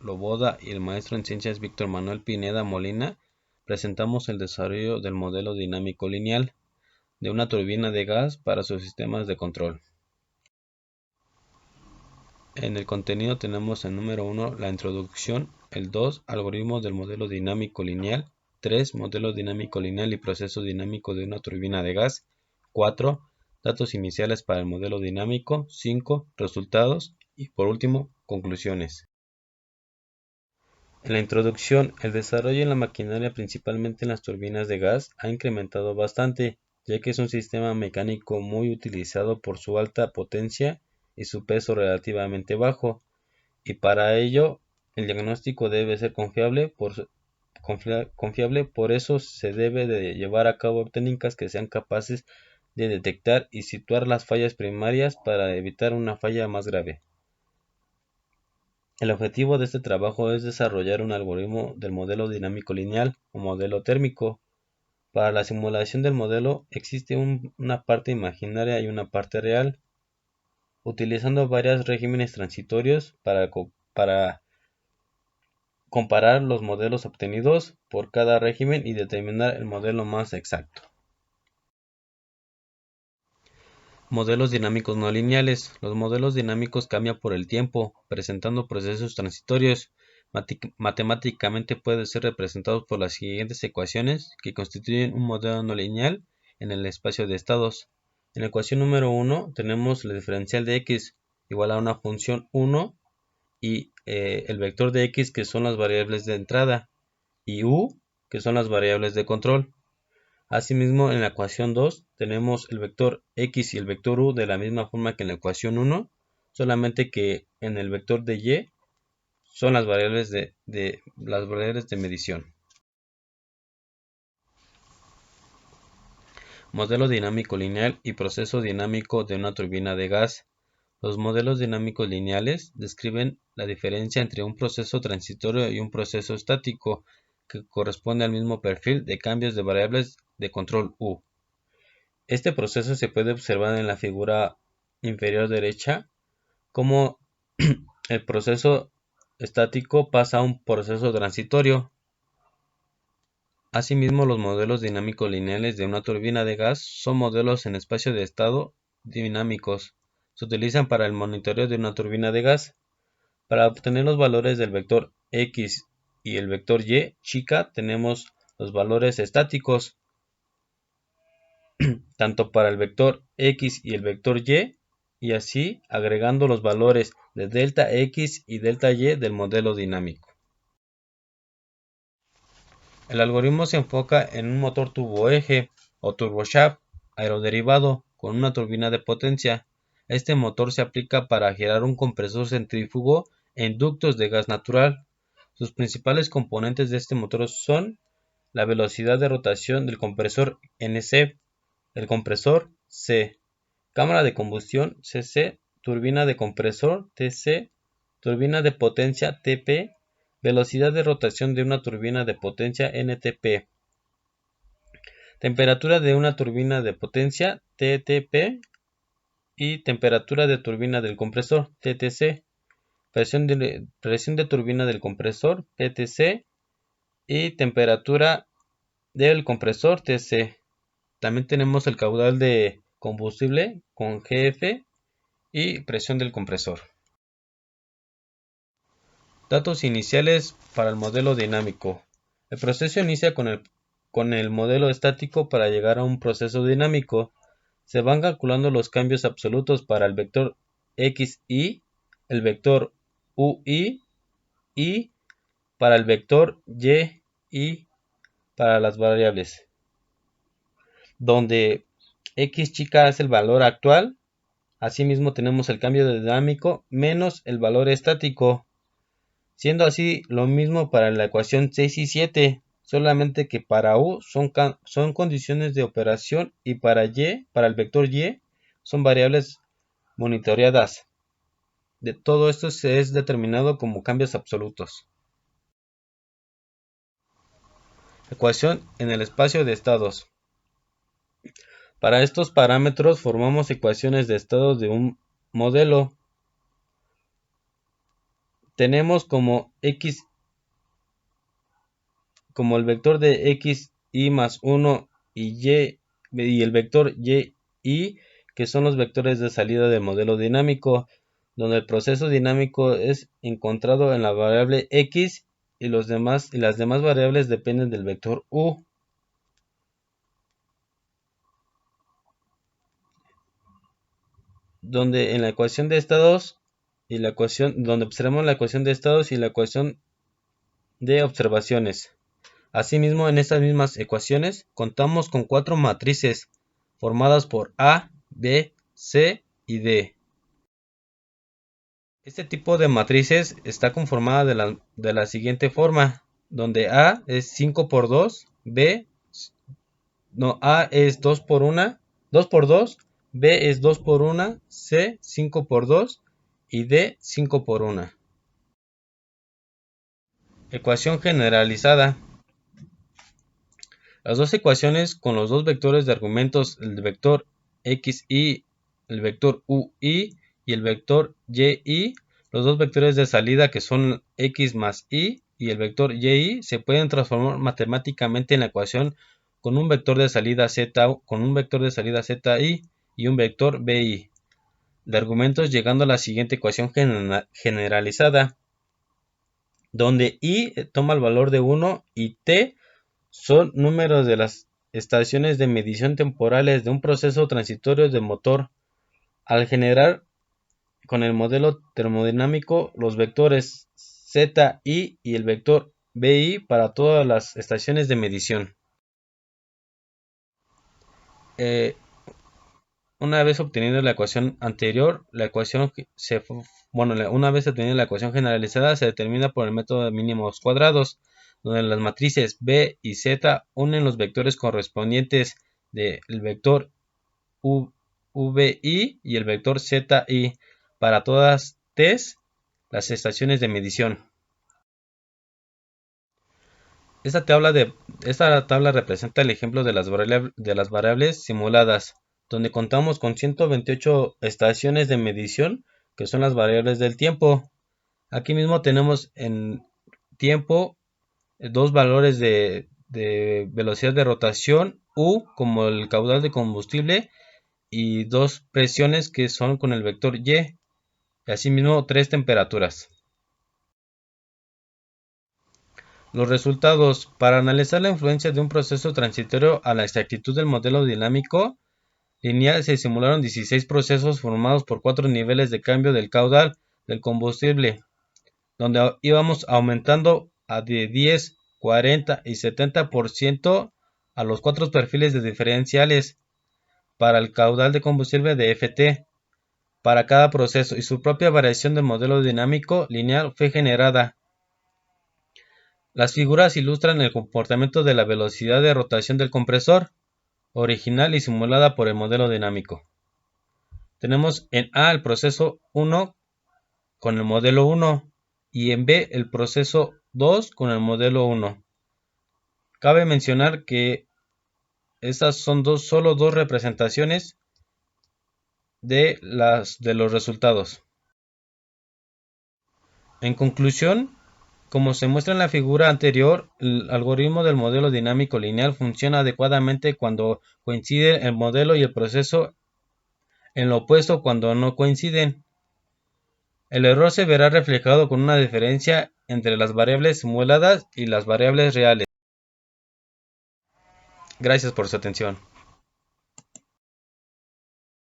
Loboda y el maestro en ciencias Víctor Manuel Pineda Molina, presentamos el desarrollo del modelo dinámico lineal de una turbina de gas para sus sistemas de control. En el contenido tenemos el número 1, la introducción, el 2, algoritmos del modelo dinámico lineal, 3, modelo dinámico lineal y proceso dinámico de una turbina de gas, 4, datos iniciales para el modelo dinámico, 5, resultados y por último, conclusiones. En la introducción, el desarrollo en la maquinaria, principalmente en las turbinas de gas, ha incrementado bastante, ya que es un sistema mecánico muy utilizado por su alta potencia y su peso relativamente bajo, y para ello el diagnóstico debe ser confiable, por eso se debe de llevar a cabo técnicas que sean capaces de detectar y situar las fallas primarias para evitar una falla más grave. El objetivo de este trabajo es desarrollar un algoritmo del modelo dinámico lineal o modelo térmico. Para la simulación del modelo existe una parte imaginaria y una parte real, utilizando varios regímenes transitorios para comparar los modelos obtenidos por cada régimen y determinar el modelo más exacto. Modelos dinámicos no lineales. Los modelos dinámicos cambian por el tiempo, presentando procesos transitorios. Matemáticamente pueden ser representados por las siguientes ecuaciones que constituyen un modelo no lineal en el espacio de estados. En la ecuación número 1 tenemos la diferencial de x igual a una función 1 y el vector de x, que son las variables de entrada, y u, que son las variables de control. Asimismo, en la ecuación 2 tenemos el vector x y el vector u de la misma forma que en la ecuación 1, solamente que en el vector de y son las variables de medición. Modelo dinámico lineal y proceso dinámico de una turbina de gas. Los modelos dinámicos lineales describen la diferencia entre un proceso transitorio y un proceso estático que corresponde al mismo perfil de cambios de variables de control U. Este proceso se puede observar en la figura inferior derecha, como el proceso estático pasa a un proceso transitorio. Asimismo, los modelos dinámicos lineales de una turbina de gas son modelos en espacio de estado dinámicos. Se utilizan para el monitoreo de una turbina de gas. Para obtener los valores del vector x y el vector y chica, tenemos los valores estáticos, tanto para el vector x y el vector y así agregando los valores de delta x y delta y del modelo dinámico. El algoritmo se enfoca en un motor turboeje o turboshaft aeroderivado con una turbina de potencia. Este motor se aplica para girar un compresor centrífugo en ductos de gas natural. Sus principales componentes de este motor son la velocidad de rotación del compresor NC, el compresor C, cámara de combustión CC, turbina de compresor TC, turbina de potencia TP, velocidad de rotación de una turbina de potencia NTP, temperatura de una turbina de potencia TTP y temperatura de turbina del compresor TTC, presión de turbina del compresor PTC y temperatura del compresor TC. También tenemos el caudal de combustible con GF y presión del compresor. Datos iniciales para el modelo dinámico. El proceso inicia con el modelo estático para llegar a un proceso dinámico. Se van calculando los cambios absolutos para el vector xy, el vector uy y para el vector y para las variables, donde x chica es el valor actual. Asimismo tenemos el cambio de dinámico menos el valor estático, siendo así lo mismo para la ecuación 6 y 7, solamente que para u son condiciones de operación y para el vector y, son variables monitoreadas. De todo esto se es determinado como cambios absolutos. Ecuación en el espacio de estados. Para estos parámetros formamos ecuaciones de estados de un modelo. tenemos como x, como el vector de x y más 1 y el vector y, que son los vectores de salida del modelo dinámico, donde el proceso dinámico es encontrado en la variable x y las demás variables dependen del vector u. Donde en la ecuación de estados y la ecuación donde observamos la ecuación de estados y la ecuación de observaciones. Asimismo, en estas mismas ecuaciones contamos con 4 matrices formadas por A, B, C y D. Este tipo de matrices está conformada de la siguiente forma, donde A es 5 por 2, A es 2 por 1, 2 por 2, B es 2 por 1, C 5 por 2 y D 5 por 1. Ecuación generalizada. Las dos ecuaciones con los dos vectores de argumentos, el vector xy, el vector uy y el vector yi, los dos vectores de salida que son x más y el vector y, se pueden transformar matemáticamente en la ecuación con un vector de salida zi y un vector bi de argumentos, llegando a la siguiente ecuación generalizada, donde i toma el valor de 1 y t son números de las estaciones de medición temporales de un proceso transitorio de motor. Al generar con el modelo termodinámico los vectores zi y el vector bi para todas las estaciones de medición. Una vez obteniendo la ecuación anterior, una vez obtenida la ecuación generalizada, se determina por el método de mínimos cuadrados, donde las matrices B y Z unen los vectores correspondientes del vector VI y el vector ZI para todas T las estaciones de medición. Esta tabla representa el ejemplo de las variables simuladas, donde contamos con 128 estaciones de medición, que son las variables del tiempo. Aquí mismo tenemos en tiempo dos valores de velocidad de rotación, U como el caudal de combustible, y dos presiones que son con el vector Y, y asimismo 3 temperaturas. Los resultados. Para analizar la influencia de un proceso transitorio a la exactitud del modelo dinámico lineal, se simularon 16 procesos formados por 4 niveles de cambio del caudal del combustible, donde íbamos aumentando de 10, 40 y 70% a los 4 perfiles de diferenciales para el caudal de combustible de Ft para cada proceso, y su propia variación del modelo dinámico lineal fue generada. Las figuras ilustran el comportamiento de la velocidad de rotación del compresor original y simulada por el modelo dinámico. Tenemos en A el proceso 1 con el modelo 1 y en B el proceso 2 con el modelo 1. Cabe mencionar que estas son solo dos representaciones de los resultados. En conclusión, como se muestra en la figura anterior, el algoritmo del modelo dinámico lineal funciona adecuadamente cuando coinciden el modelo y el proceso, en lo opuesto cuando no coinciden. El error se verá reflejado con una diferencia entre las variables simuladas y las variables reales. Gracias por su atención.